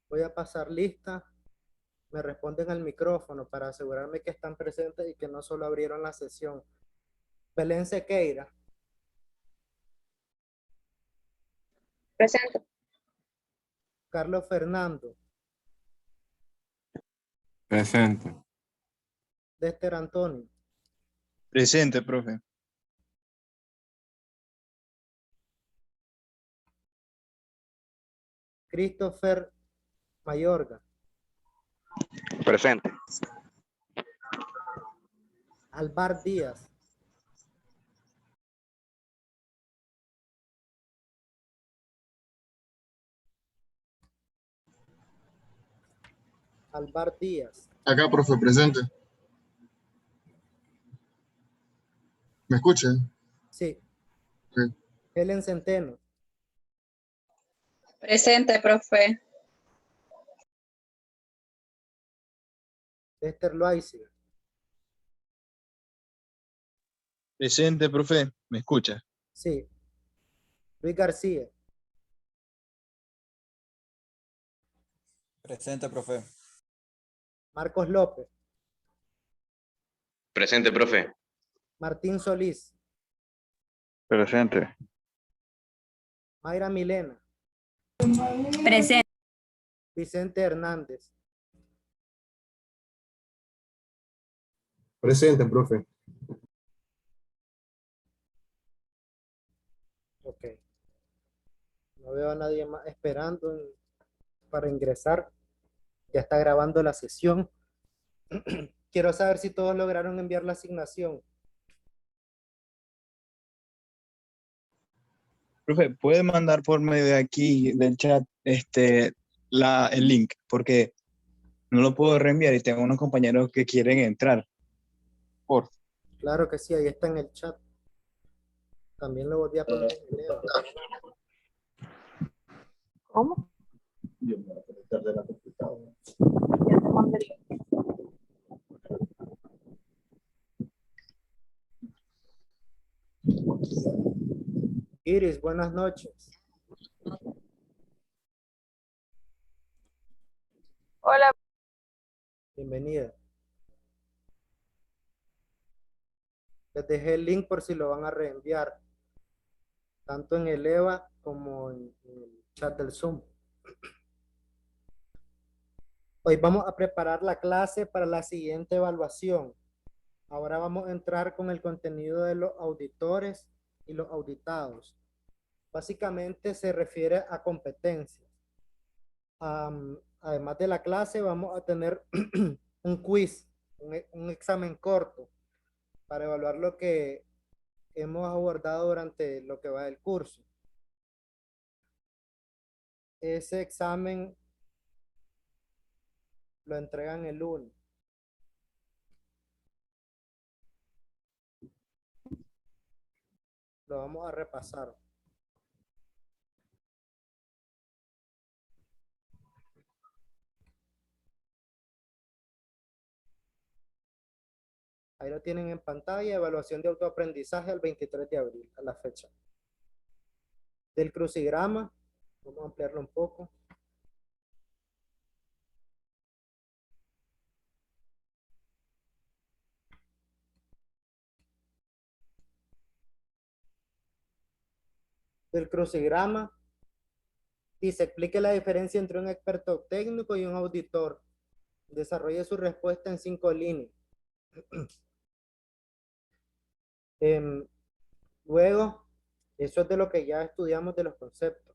Voy a pasar lista. Me responden al micrófono para asegurarme que están presentes y que no solo abrieron la sesión. Belén Sequeira, Presente. Carlos Fernando, Presente. Dexter Antonio, Presente, profe. Christopher Mayorga, Presente. Alvar Díaz, Alvar Díaz, Acá, profe, presente. ¿Me escuchan? sí. Ok. Helen Centeno, Presente, profe. Dexter Loaiziga, Presente, profe. ¿Me escucha? sí. Luis García, Presente, profe. Marcos López, Presente, profe. Martín Solís, Presente. Mayra Milena, Presente. Vicente Hernández, Presente, profe. ok. No veo a nadie más esperando para ingresar. Ya está grabando la sesión. Quiero saber si todos lograron enviar la asignación. Profe, ¿puede mandar por medio de aquí, del chat, el link? Porque no lo puedo reenviar y tengo unos compañeros que quieren entrar. Por Claro que sí, ahí está en el chat. También lo volví a poner en video. ¿Cómo? Yo me voy a conectar de la computadora. Ya te mandé. Iris, buenas noches. Hola. Bienvenida. Les dejé el link por si lo van a reenviar, tanto en el EVA como en el chat del Zoom. Hoy vamos a preparar la clase para la siguiente evaluación. Ahora vamos a entrar con el contenido de los auditores y los auditados. Básicamente se refiere a competencias. Además de la clase, vamos a tener un quiz, un examen corto para evaluar lo que hemos abordado durante lo que va del curso. Ese examen lo entregan el lunes. Lo vamos a repasar. Ahí lo tienen en pantalla, evaluación de autoaprendizaje el 23 de abril, a la fecha. Del crucigrama, vamos a ampliarlo un poco. Del crucigrama, dice, explique la diferencia entre un experto técnico y un auditor. Desarrolle su respuesta en 5 líneas. Luego, eso es de lo que ya estudiamos de los conceptos.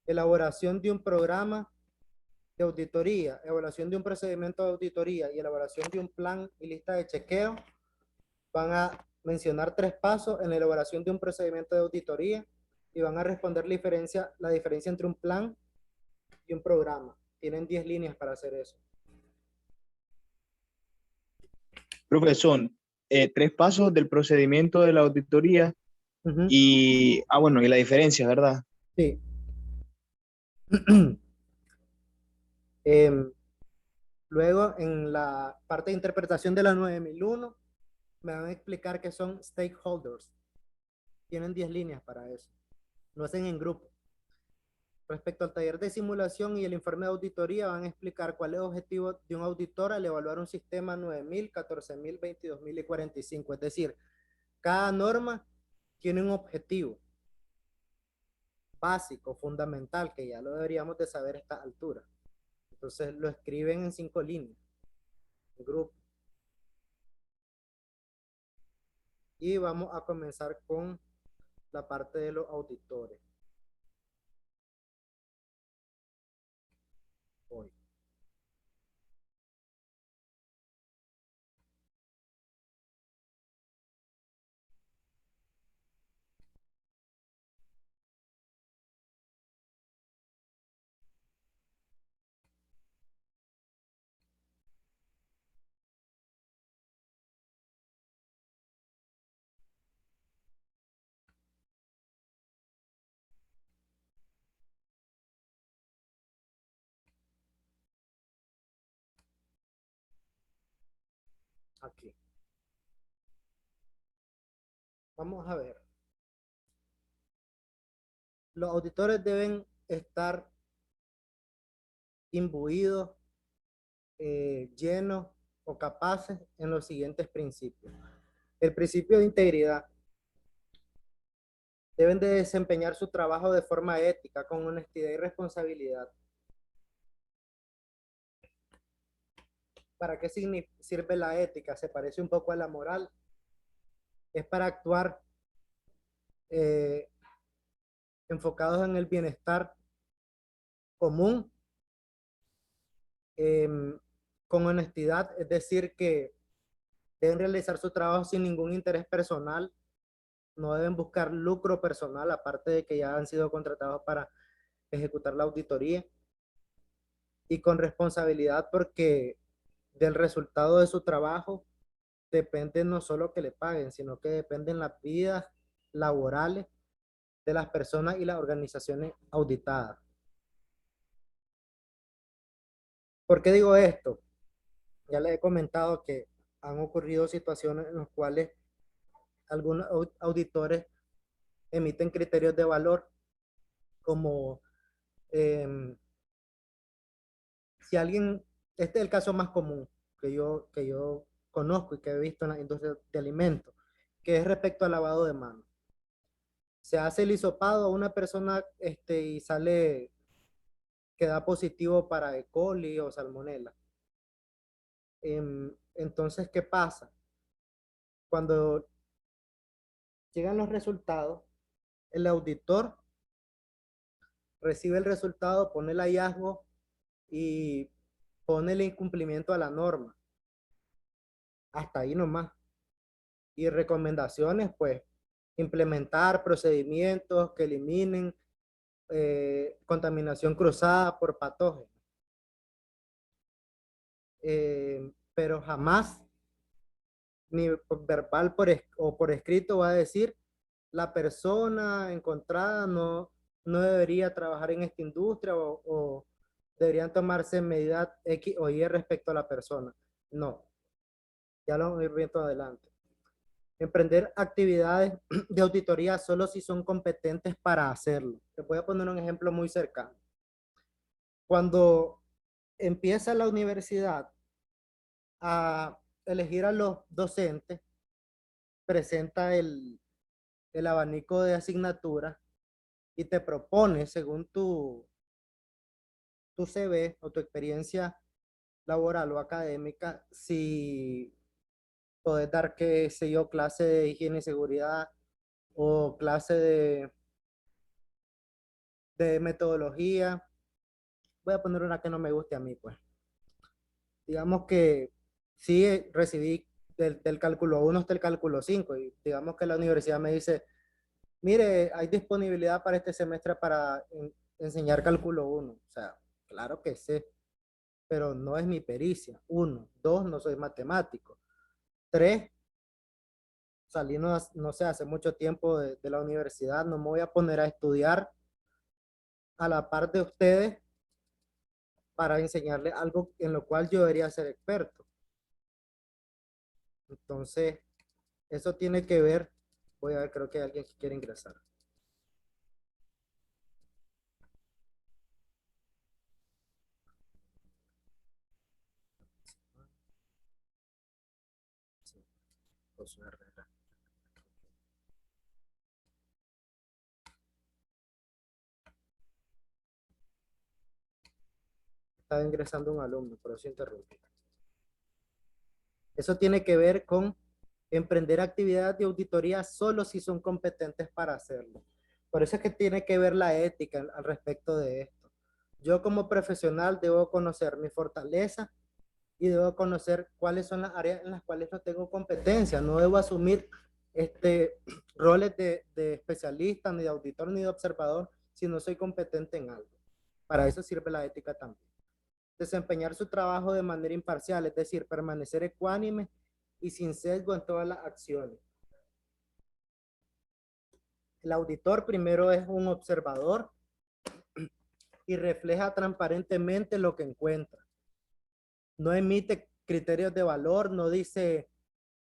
Elaboración de un programa de auditoría, evaluación de un procedimiento de auditoría y elaboración de un plan y lista de chequeo. Van a mencionar 3 pasos en la elaboración de un procedimiento de auditoría y van a responder la diferencia entre un plan y un programa. Tienen 10 líneas para hacer eso. profe, son 3 pasos del procedimiento de la auditoría y, bueno, y la diferencia, ¿verdad? Sí. Luego, en la parte de interpretación de la 9001, me van a explicar qué son stakeholders. Tienen 10 líneas para eso. Lo hacen en grupo. Respecto al taller de simulación y el informe de auditoría, van a explicar cuál es el objetivo de un auditor al evaluar un sistema 9000, 14000, 22000 y 45. Es decir, cada norma tiene un objetivo básico, fundamental, que ya lo deberíamos de saber a esta altura. Entonces lo escriben en 5 líneas, en grupo. Y vamos a comenzar con la parte de los auditores. Hoy. Aquí. Vamos a ver. Los auditores deben estar imbuidos, llenos o capaces en los siguientes principios. El principio de integridad. Deben de desempeñar su trabajo de forma ética, con honestidad y responsabilidad. ¿Para qué sirve la ética? Se parece un poco a la moral. Es para actuar enfocados en el bienestar común, con honestidad, es decir, que deben realizar su trabajo sin ningún interés personal, no deben buscar lucro personal, aparte de que ya han sido contratados para ejecutar la auditoría, y con responsabilidad, porque del resultado de su trabajo depende no solo que le paguen, sino que dependen las vidas laborales de las personas y las organizaciones auditadas. ¿Por qué digo esto? Ya les he comentado que han ocurrido situaciones en las cuales algunos auditores emiten criterios de valor como si alguien, este es el caso más común que yo conozco y que he visto en la industria de alimentos, que es respecto al lavado de manos. Se hace el hisopado a una persona y sale que da positivo para E. coli o salmonela. Entonces, ¿qué pasa? Cuando llegan los resultados, el auditor recibe el resultado, pone el hallazgo y pone el incumplimiento a la norma. Hasta ahí nomás. Y recomendaciones, pues, implementar procedimientos que eliminen contaminación cruzada por patógenos. Pero jamás, ni verbal o por escrito, va a decir la persona encontrada no debería trabajar en esta industria o deberían tomarse medidas X o Y respecto a la persona. No, ya lo voy viendo adelante. Emprender actividades de auditoría solo si son competentes para hacerlo. Te voy a poner un ejemplo muy cercano. Cuando empieza la universidad a elegir a los docentes, presenta el abanico de asignaturas y te propone, según tu CV o tu experiencia laboral o académica, si podés dar, qué sé yo, clase de higiene y seguridad o clase de metodología. Voy a poner una que no me guste a mí, pues. Digamos que sí recibí del cálculo 1 hasta el cálculo 5 y digamos que la universidad me dice, mire, hay disponibilidad para este semestre para enseñar cálculo 1. O sea, claro que sé, pero no es mi pericia. 1, 2, no soy matemático. 3, salí no sé, hace mucho tiempo de la universidad, no me voy a poner a estudiar a la par de ustedes para enseñarles algo en lo cual yo debería ser experto. Entonces, eso tiene que ver, voy a ver, creo que hay alguien que quiere ingresar. Josué Herrera. Estaba ingresando un alumno, por eso interrumpí. Eso tiene que ver con emprender actividades de auditoría solo si son competentes para hacerlo. Por eso es que tiene que ver la ética al respecto de esto. Yo como profesional debo conocer mi fortaleza y debo conocer cuáles son las áreas en las cuales no tengo competencia. No debo asumir roles de especialista, ni de auditor, ni de observador, si no soy competente en algo. Para eso sirve la ética también. Desempeñar su trabajo de manera imparcial, es decir, permanecer ecuánime y sin sesgo en todas las acciones. El auditor primero es un observador y refleja transparentemente lo que encuentra. No emite criterios de valor, no dice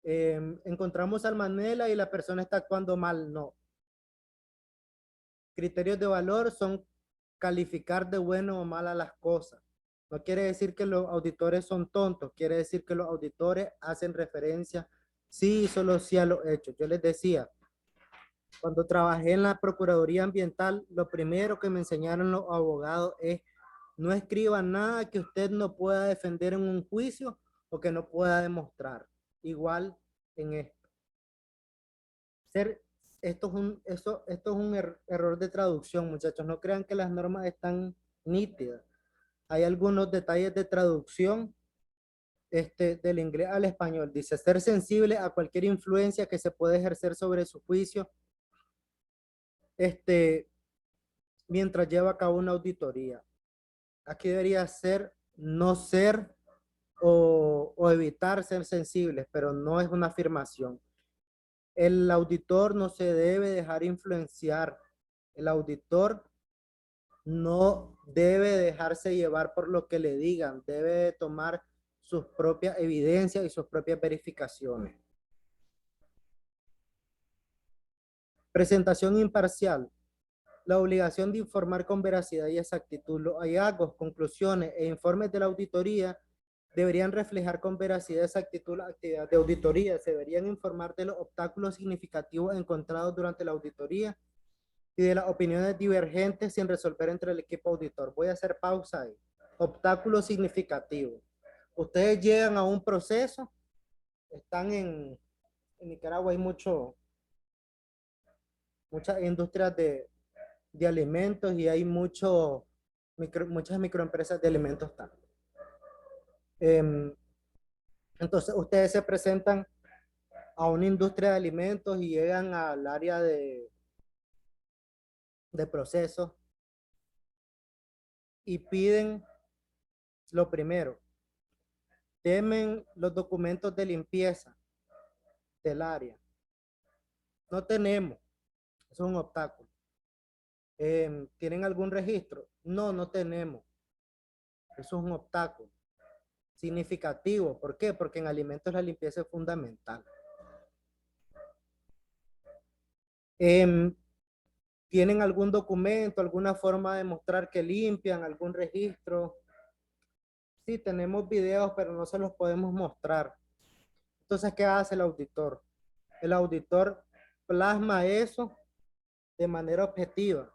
encontramos salmonela y la persona está actuando mal, no. Criterios de valor son calificar de bueno o mal a las cosas. No quiere decir que los auditores son tontos, quiere decir que los auditores hacen referencia, sí, solo sí a los hechos. Yo les decía, cuando trabajé en la Procuraduría Ambiental, lo primero que me enseñaron los abogados es no escriba nada que usted no pueda defender en un juicio o que no pueda demostrar. Igual en esto. Esto es un error de traducción, muchachos. No crean que las normas están nítidas. Hay algunos detalles de traducción del inglés al español. Dice, ser sensible a cualquier influencia que se puede ejercer sobre su juicio mientras lleva a cabo una auditoría. Aquí debería ser no ser o evitar ser sensibles, pero no es una afirmación. El auditor no se debe dejar influenciar. El auditor no debe dejarse llevar por lo que le digan. Debe tomar sus propias evidencias y sus propias verificaciones. Presentación imparcial. La obligación de informar con veracidad y exactitud. Los hallazgos, conclusiones e informes de la auditoría deberían reflejar con veracidad y exactitud la actividad de auditoría. Se deberían informar de los obstáculos significativos encontrados durante la auditoría y de las opiniones divergentes sin resolver entre el equipo auditor. Voy a hacer pausa ahí. Obstáculos significativos. Ustedes llegan a un proceso, están en Nicaragua hay muchas industrias de alimentos y hay muchas microempresas de alimentos también. Entonces ustedes se presentan a una industria de alimentos y llegan al área de procesos y piden lo primero, temen los documentos de limpieza del área. No tenemos, eso es un obstáculo. ¿Tienen algún registro? No, no tenemos. Eso es un obstáculo significativo. ¿Por qué? Porque en alimentos la limpieza es fundamental. ¿Tienen algún documento, alguna forma de mostrar que limpian, algún registro? Sí, tenemos videos, pero no se los podemos mostrar. Entonces, ¿qué hace el auditor? El auditor plasma eso de manera objetiva.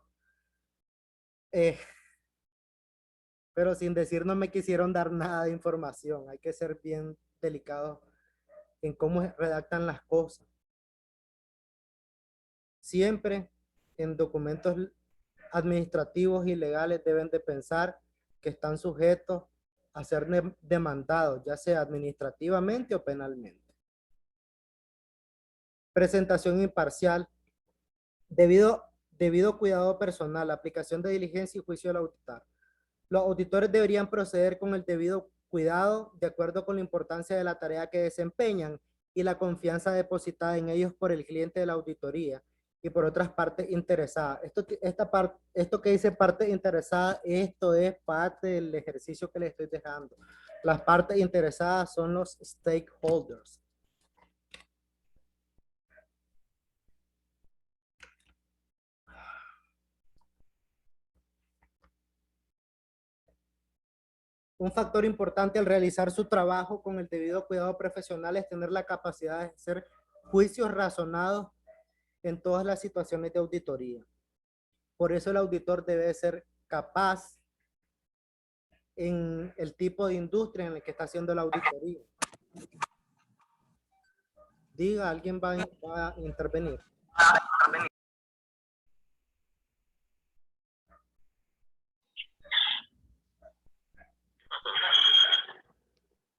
Pero sin decir no me quisieron dar nada de información. Hay que ser bien delicados en cómo redactan las cosas. Siempre en documentos administrativos y legales deben de pensar que están sujetos a ser demandados, ya sea administrativamente o penalmente. Presentación imparcial. Debido cuidado personal, aplicación de diligencia y juicio del auditor. Los auditores deberían proceder con el debido cuidado de acuerdo con la importancia de la tarea que desempeñan y la confianza depositada en ellos por el cliente de la auditoría y por otras partes interesadas. Esto que dice parte interesada, esto es parte del ejercicio que les estoy dejando. Las partes interesadas son los stakeholders. Un factor importante al realizar su trabajo con el debido cuidado profesional es tener la capacidad de ejercer juicios razonados en todas las situaciones de auditoría. Por eso el auditor debe ser capaz en el tipo de industria en el que está haciendo la auditoría. Diga, ¿alguien va a intervenir?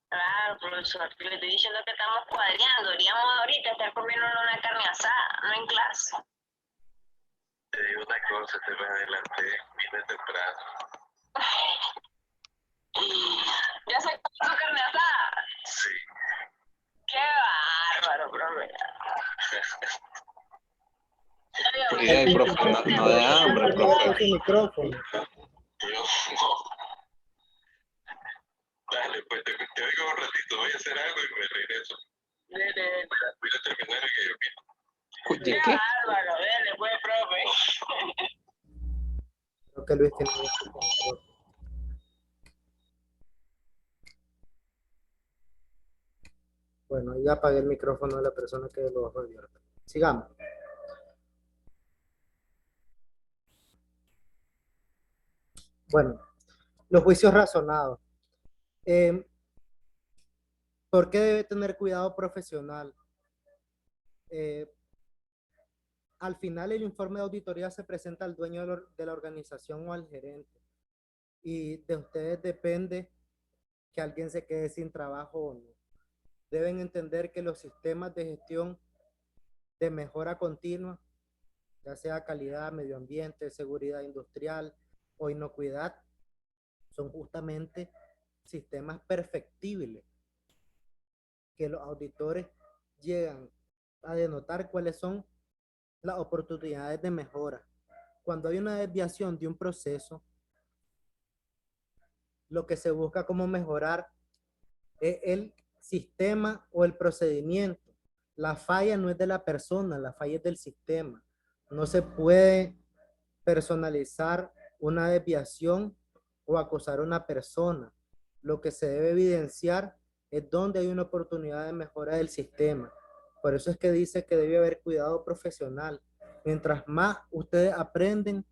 Claro, profesor, le estoy diciendo que estamos cuadreando. Deberíamos ahorita estar comiendo una carne asada, no en clase. Te digo una cosa, te me adelanté, vine temprano. ¿Ya se comió su carne asada? Sí. ¡Qué bárbaro, profe! Sí, profe, no de hambre, profe. Su micrófono. Yo no. Dale, pues te oigo un ratito, voy a hacer algo y me regreso. Dele, Voy a terminar y que yo vino. ¡qué bárbaro! Dele, pues, profe. Creo que Luis tiene mucho control. Bueno, ya apagué el micrófono de la persona que lo bajó abierto. Sigamos. Bueno, los juicios razonados. ¿Por qué debe tener cuidado profesional? Al final el informe de auditoría se presenta al dueño de la organización o al gerente. Y de ustedes depende que alguien se quede sin trabajo o no. Deben entender que los sistemas de gestión de mejora continua, ya sea calidad, medio ambiente, seguridad industrial o inocuidad, son justamente sistemas perfectibles que los auditores llegan a denotar cuáles son las oportunidades de mejora. Cuando hay una desviación de un proceso, lo que se busca como mejorar es el sistema o el procedimiento. La falla no es de la persona, la falla es del sistema. No se puede personalizar una desviación o acosar a una persona. Lo que se debe evidenciar es donde hay una oportunidad de mejora del sistema. Por eso es que dice que debe haber cuidado profesional. Mientras más ustedes aprenden,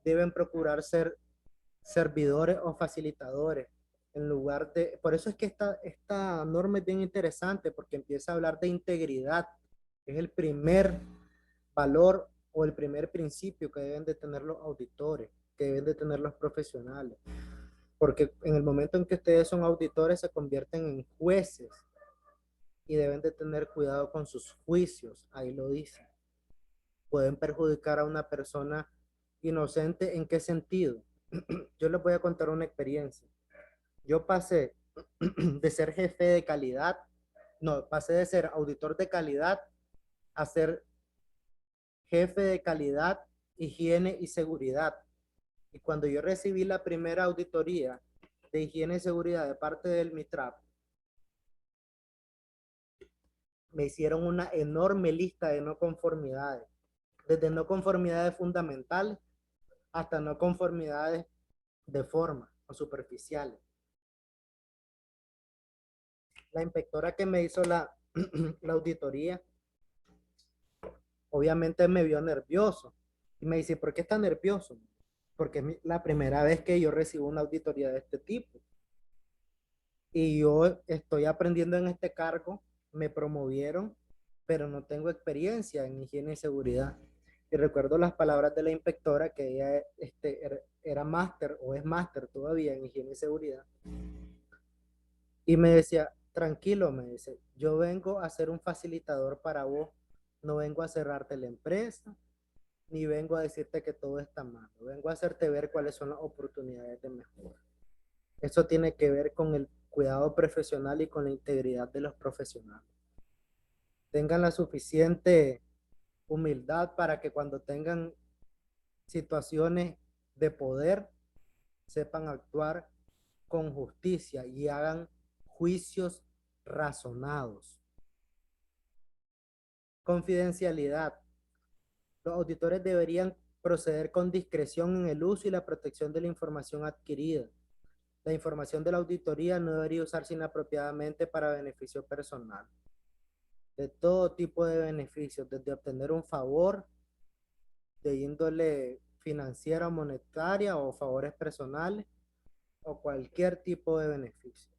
deben procurar ser servidores o facilitadores. En lugar de, por eso es que esta norma es bien interesante porque empieza a hablar de integridad. Es el primer valor o el primer principio que deben de tener los auditores, que deben de tener los profesionales. Porque en el momento en que ustedes son auditores se convierten en jueces y deben de tener cuidado con sus juicios, ahí lo dice. Pueden perjudicar a una persona inocente, ¿en qué sentido? Yo les voy a contar una experiencia. Yo pasé de ser jefe de calidad, no, pasé de ser auditor de calidad a ser jefe de calidad, higiene y seguridad. Y cuando yo recibí la primera auditoría de higiene y seguridad de parte del MITRAP, me hicieron una enorme lista de no conformidades, desde no conformidades fundamentales hasta no conformidades de forma o superficiales. La inspectora que me hizo la auditoría, obviamente me vio nervioso y me dice, ¿por qué está nervioso? Porque es la primera vez que yo recibo una auditoría de este tipo. Y yo estoy aprendiendo en este cargo, me promovieron, pero no tengo experiencia en higiene y seguridad. Y recuerdo las palabras de la inspectora, que ella era máster o es máster todavía en higiene y seguridad. Y me decía, tranquilo, me dice, yo vengo a ser un facilitador para vos, no vengo a cerrarte la empresa, ni vengo a decirte que todo está mal, vengo a hacerte ver cuáles son las oportunidades de mejora. Eso tiene que ver con el cuidado profesional y con la integridad de los profesionales. Tengan la suficiente humildad para que cuando tengan situaciones de poder, sepan actuar con justicia y hagan juicios razonados. Confidencialidad. Los auditores deberían proceder con discreción en el uso y la protección de la información adquirida. La información de la auditoría no debería usarse inapropiadamente para beneficio personal. de todo tipo de beneficios, desde obtener un favor de índole financiera o monetaria o favores personales o cualquier tipo de beneficio.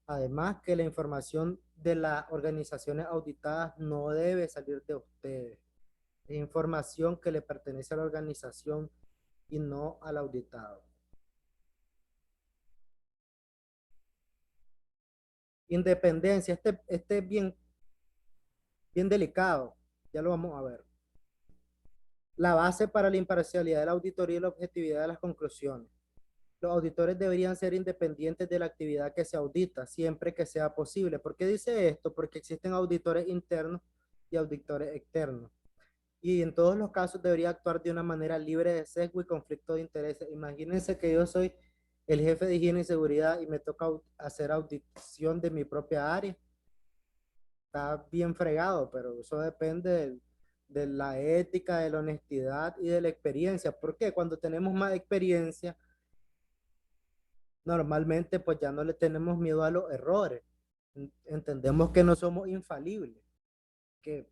Además, que la información de las organizaciones auditadas no debe salir de ustedes. Es información que le pertenece a la organización y no al auditado. Independencia, este es bien delicado, ya lo vamos a ver. La base para la imparcialidad de la auditoría y la objetividad de las conclusiones. Los auditores deberían ser independientes de la actividad que se audita, siempre que sea posible. ¿Por qué dice esto? Porque existen auditores internos y auditores externos. Y en todos los casos debería actuar de una manera libre de sesgo y conflicto de intereses. Imagínense que yo soy el jefe de higiene y seguridad y me toca hacer audición de mi propia área. Está bien fregado, pero eso depende de la ética, de la honestidad y de la experiencia. ¿Por qué? Cuando tenemos más experiencia, normalmente pues ya no le tenemos miedo a los errores. Entendemos que no somos infalibles, que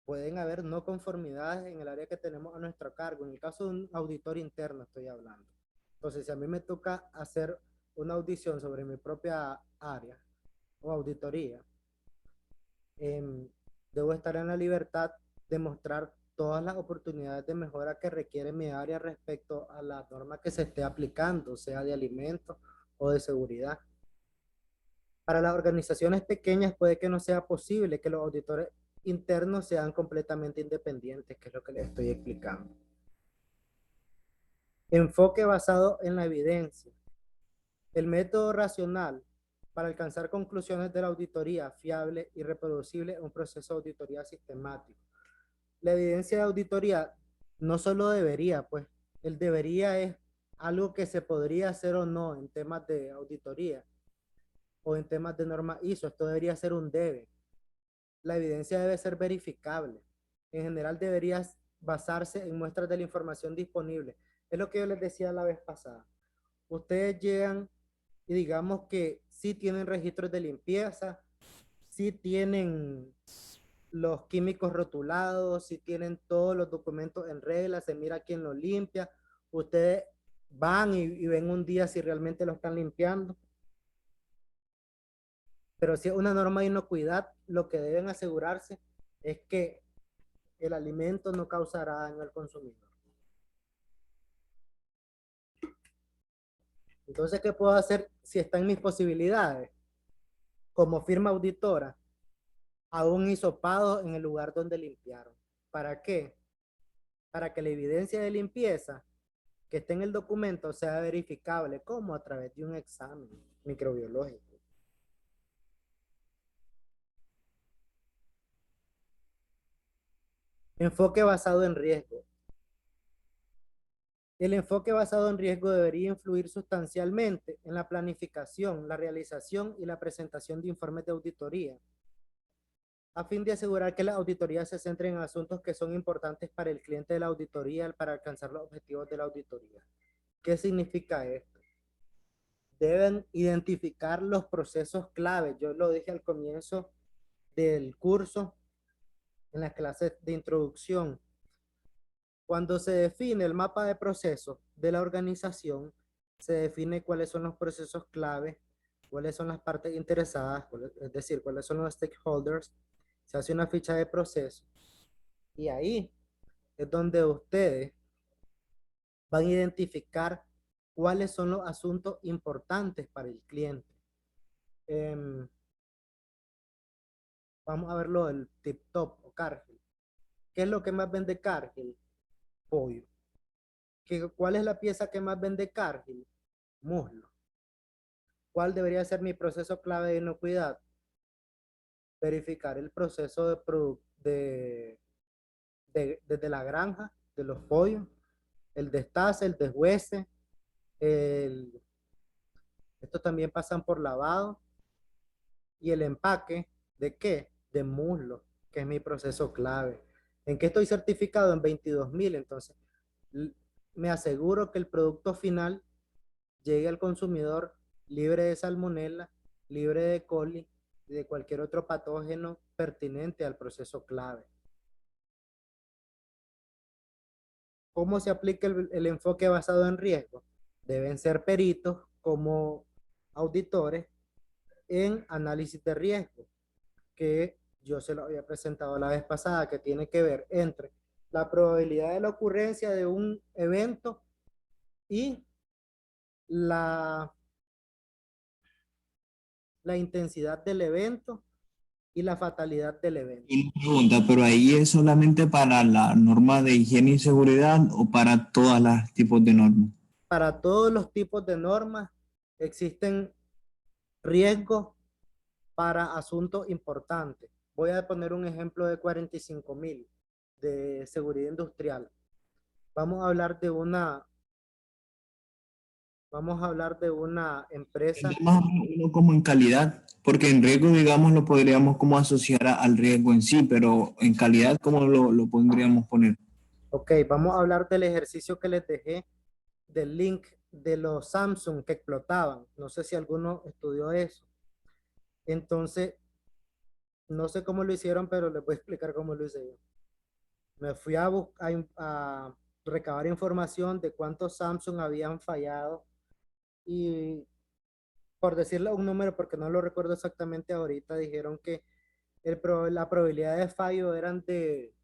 pueden haber no conformidades en el área que tenemos a nuestro cargo. En el caso de un auditor interno estoy hablando. Entonces, si a mí me toca hacer una audición sobre mi propia área o auditoría, debo estar en la libertad de mostrar todas las oportunidades de mejora que requiere mi área respecto a la norma que se esté aplicando, sea de alimentos o de seguridad. Para las organizaciones pequeñas puede que no sea posible que los auditores internos sean completamente independientes, que es lo que les estoy explicando. Enfoque basado en la evidencia. El método racional para alcanzar conclusiones de la auditoría fiable y reproducible es un proceso de auditoría sistemático. La evidencia de auditoría no solo debería, pues el debería es algo que se podría hacer o no en temas de auditoría o en temas de norma ISO. Esto debería ser un debe. La evidencia debe ser verificable. En general debería basarse en muestras de la información disponible. Es lo que yo les decía la vez pasada. Ustedes llegan y digamos que sí tienen registros de limpieza, sí tienen los químicos rotulados, sí tienen todos los documentos en regla, se mira quién los limpia. Ustedes van y ven un día si realmente lo están limpiando. Pero si es una norma de inocuidad, lo que deben asegurarse es que el alimento no causará daño al consumidor. Entonces, ¿qué puedo hacer si está en mis posibilidades? Como firma auditora, hago un hisopado en el lugar donde limpiaron. ¿Para qué? Para que la evidencia de limpieza que esté en el documento sea verificable, como a través de un examen microbiológico. Enfoque basado en riesgo. El enfoque basado en riesgo debería influir sustancialmente en la planificación, la realización y la presentación de informes de auditoría, a fin de asegurar que las auditorías se centren en asuntos que son importantes para el cliente de la auditoría para alcanzar los objetivos de la auditoría. ¿Qué significa esto? Deben identificar los procesos clave. Yo lo dije al comienzo del curso, en las clases de introducción. Cuando se define el mapa de procesos de la organización, se define cuáles son los procesos clave, cuáles son las partes interesadas, es decir, cuáles son los stakeholders. Se hace una ficha de proceso y ahí es donde ustedes van a identificar cuáles son los asuntos importantes para el cliente. Vamos a verlo del tip top o Cargill. ¿Qué es lo que más vende Cargill? Pollo. ¿Cuál es la pieza que más vende Cargill? Muslo. ¿Cuál debería ser mi proceso clave de inocuidad? Verificar el proceso desde la granja, de los pollos, el destace, el deshuese, estos también pasan por lavado, y el empaque, ¿de qué? De muslo, que es mi proceso clave. ¿En qué estoy certificado? En 22.000, entonces me aseguro que el producto final llegue al consumidor libre de salmonela, libre de coli y de cualquier otro patógeno pertinente al proceso clave. ¿Cómo se aplica el enfoque basado en riesgo? Deben ser peritos como auditores en análisis de riesgo, que yo se lo había presentado la vez pasada, que tiene que ver entre la probabilidad de la ocurrencia de un evento y la intensidad del evento y la fatalidad del evento. Y una pregunta, ¿pero ahí es solamente para la norma de higiene y seguridad o para todos los tipos de normas? Para todos los tipos de normas existen riesgos para asuntos importantes. Voy a poner un ejemplo de 45.000 de seguridad industrial. Vamos a hablar de una empresa. Es más o menos como en calidad, porque en riesgo, digamos, lo podríamos como asociar al riesgo en sí, pero en calidad, ¿cómo lo podríamos poner? Ok, vamos a hablar del ejercicio que les dejé del link de los Samsung que explotaban. No sé si alguno estudió eso. Entonces, no sé cómo lo hicieron, pero les voy a explicar cómo lo hice yo. Me fui a recabar información de cuántos Samsung habían fallado y, por decirle un número, porque no lo recuerdo exactamente ahorita, dijeron que la probabilidad de fallo eran de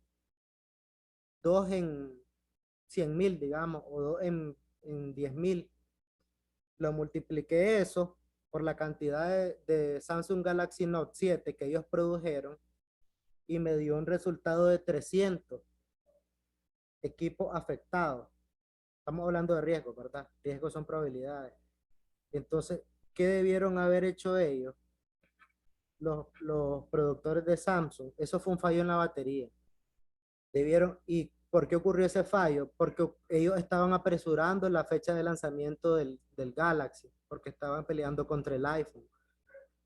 2 en 100.000, digamos, o 2 en 10.000. Lo multipliqué eso por la cantidad de Samsung Galaxy Note 7 que ellos produjeron y me dio un resultado de 300 equipos afectados. Estamos hablando de riesgo, ¿verdad? Riesgos son probabilidades. Entonces, ¿qué debieron haber hecho ellos? Los productores de Samsung, eso fue un fallo en la batería. ¿Y por qué ocurrió ese fallo? Porque ellos estaban apresurando la fecha de lanzamiento del Galaxy, porque estaban peleando contra el iPhone.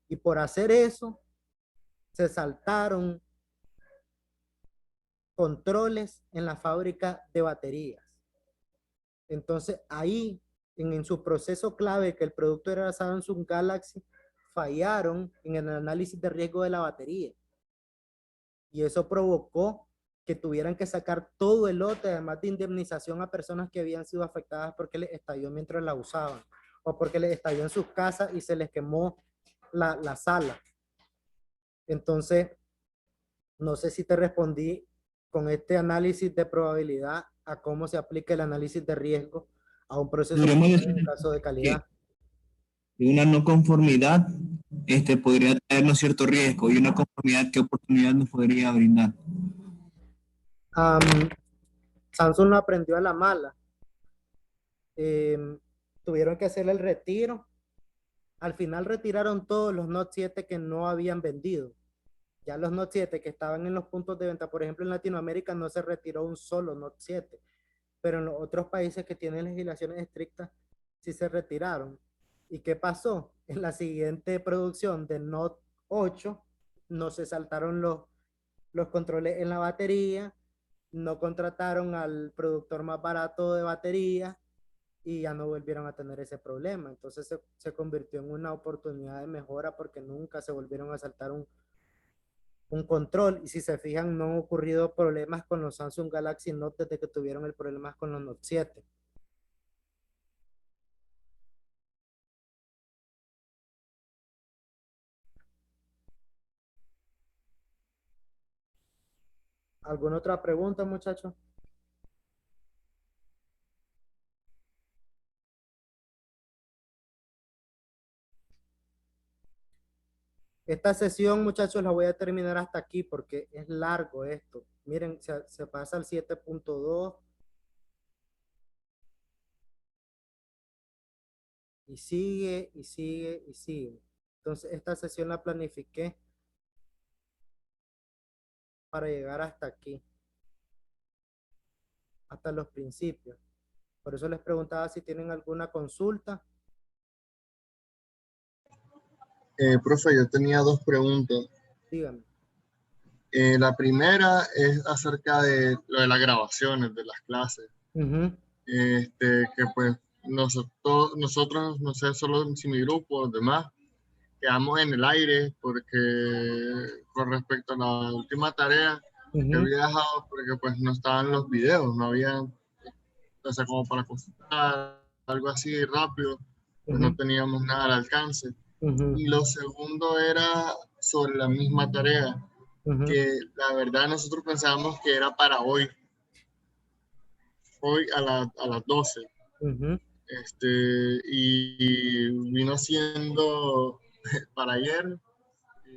Y por hacer eso, se saltaron controles en la fábrica de baterías. Entonces, ahí, en su proceso clave, que el producto era Samsung Galaxy, fallaron en el análisis de riesgo de la batería. Y eso provocó que tuvieran que sacar todo el lote, además de indemnización a personas que habían sido afectadas porque les estalló mientras la usaban, o porque les estalló en sus casas y se les quemó la sala. Entonces, no sé si te respondí con este análisis de probabilidad a cómo se aplica el análisis de riesgo a un proceso en un caso de calidad. Una no conformidad podría traernos cierto riesgo, y una conformidad, ¿qué oportunidad nos podría brindar? Samsung lo aprendió a la mala. Tuvieron que hacer el retiro. Al final retiraron todos los Note 7 que no habían vendido. Ya los Note 7 que estaban en los puntos de venta, por ejemplo en Latinoamérica no se retiró un solo Note 7, pero en los otros países que tienen legislaciones estrictas sí se retiraron. ¿Y qué pasó? En la siguiente producción del Note 8 no se saltaron los controles en la batería, no contrataron al productor más barato de batería y ya no volvieron a tener ese problema. Entonces se convirtió en una oportunidad de mejora porque nunca se volvieron a saltar un control. Y si se fijan, no han ocurrido problemas con los Samsung Galaxy Note desde que tuvieron el problema con los Note 7. ¿Alguna otra pregunta, muchachos? Esta sesión, muchachos, la voy a terminar hasta aquí porque es largo esto. Miren, se pasa al 7.2. Y sigue, y sigue, y sigue. Entonces, esta sesión la planifiqué para llegar hasta aquí. Hasta los principios. Por eso les preguntaba si tienen alguna consulta. Profe, yo tenía dos preguntas. Díganme. La primera es acerca de lo de las grabaciones de las clases. Que pues nosotros, no sé, solo si mi grupo o los demás, quedamos en el aire porque con respecto a la última tarea que Ujú, había dejado, porque pues no estaban los videos, no había, o sea, como para consultar algo así rápido, pues no ujú, teníamos nada al alcance. ujú, Y lo segundo era sobre la misma tarea, ujú, que la verdad nosotros pensábamos que era para hoy a las 12. ujú. Y vino siendo para ayer.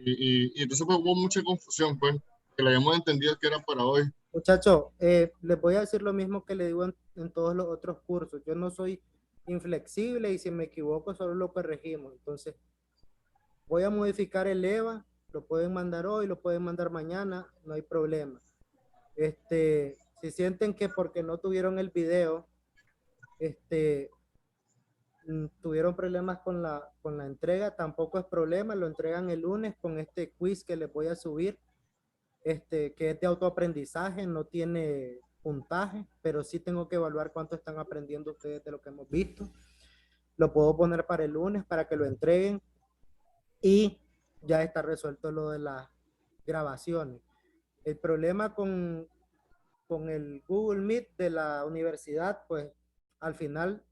Y entonces pues, hubo mucha confusión, pues, que lo habíamos entendido que era para hoy. Muchachos, les voy a decir lo mismo que le digo en todos los otros cursos. Yo no soy inflexible y si me equivoco solo lo corregimos. Entonces, voy a modificar el EVA, lo pueden mandar hoy, lo pueden mandar mañana, no hay problema. Si sienten que porque no tuvieron el video, tuvieron problemas con la entrega, tampoco es problema, lo entregan el lunes con este quiz que les voy a subir, que es de autoaprendizaje, no tiene puntaje, pero sí tengo que evaluar cuánto están aprendiendo ustedes de lo que hemos visto. Lo puedo poner para el lunes para que lo entreguen y ya está resuelto lo de las grabaciones. El problema con el Google Meet de la universidad, pues al final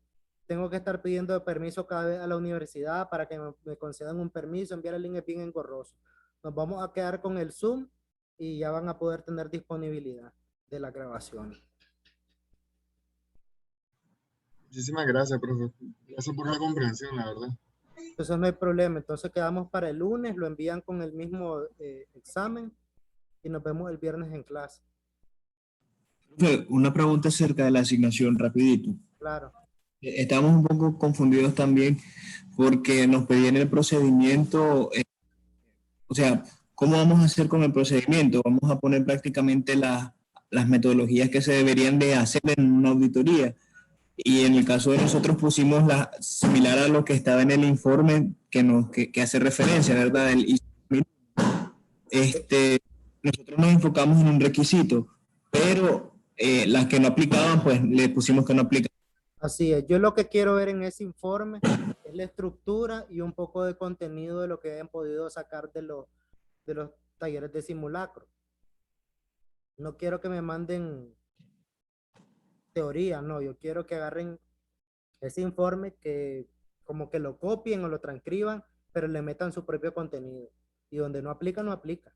tengo que estar pidiendo permiso cada vez a la universidad para que me concedan un permiso, enviar el link es bien engorroso. Nos vamos a quedar con el Zoom y ya van a poder tener disponibilidad de la grabación. Muchísimas gracias, profe. Gracias por la comprensión, la verdad. Entonces no hay problema. Entonces quedamos para el lunes, lo envían con el mismo examen y nos vemos el viernes en clase. Profe, una pregunta acerca de la asignación, rapidito. Claro. Estamos un poco confundidos también porque nos pedían el procedimiento, o sea, ¿cómo vamos a hacer con el procedimiento? Vamos a poner prácticamente las metodologías que se deberían de hacer en una auditoría. Y en el caso de nosotros pusimos la similar a lo que estaba en el informe que hace referencia, ¿verdad? El ISO 2000. Nosotros nos enfocamos en un requisito, pero las que no aplicaban, pues le pusimos que no aplicaban. Así es. Yo lo que quiero ver en ese informe es la estructura y un poco de contenido de lo que hayan podido sacar de los talleres de simulacro. No quiero que me manden teoría, no. Yo quiero que agarren ese informe, que como que lo copien o lo transcriban, pero le metan su propio contenido. Y donde no aplica, no aplica.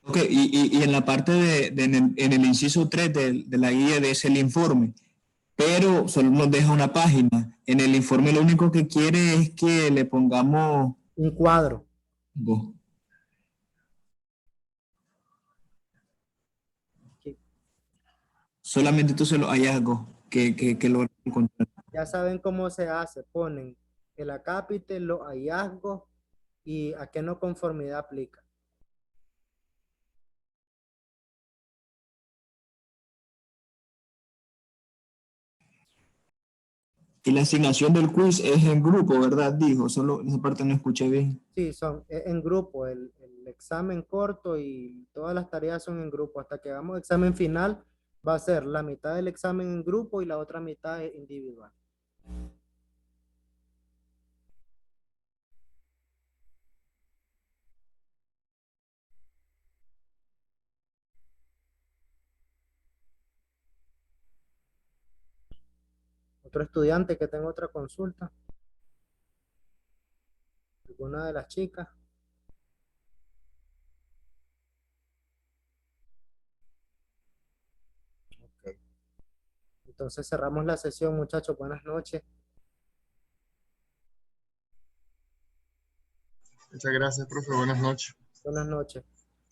Ok, y en la parte en el inciso 3 de la guía de ese el informe, pero solo nos deja una página. En el informe lo único que quiere es que le pongamos Un cuadro. go. Que Solamente entonces los hallazgos que lo encontrar. ya saben cómo se hace. Ponen el acápite, los hallazgos y a qué no conformidad aplica. Y la asignación del quiz es en grupo, ¿verdad? Dijo, solo esa parte no escuché bien. Sí, son en grupo, el examen corto y todas las tareas son en grupo. Hasta que hagamos examen final, va a ser la mitad del examen en grupo y la otra mitad individual. Otro estudiante que tenga otra consulta. ¿Alguna de las chicas? Ok. Entonces cerramos la sesión, muchachos. Buenas noches. Muchas gracias, profe. Buenas noches. Buenas noches.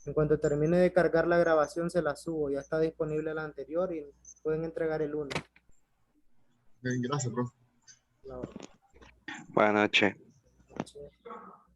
En cuanto termine de cargar la grabación, se la subo. Ya está disponible la anterior y pueden entregar el lunes. Bien, gracias, profe. La Buenas noches. otra.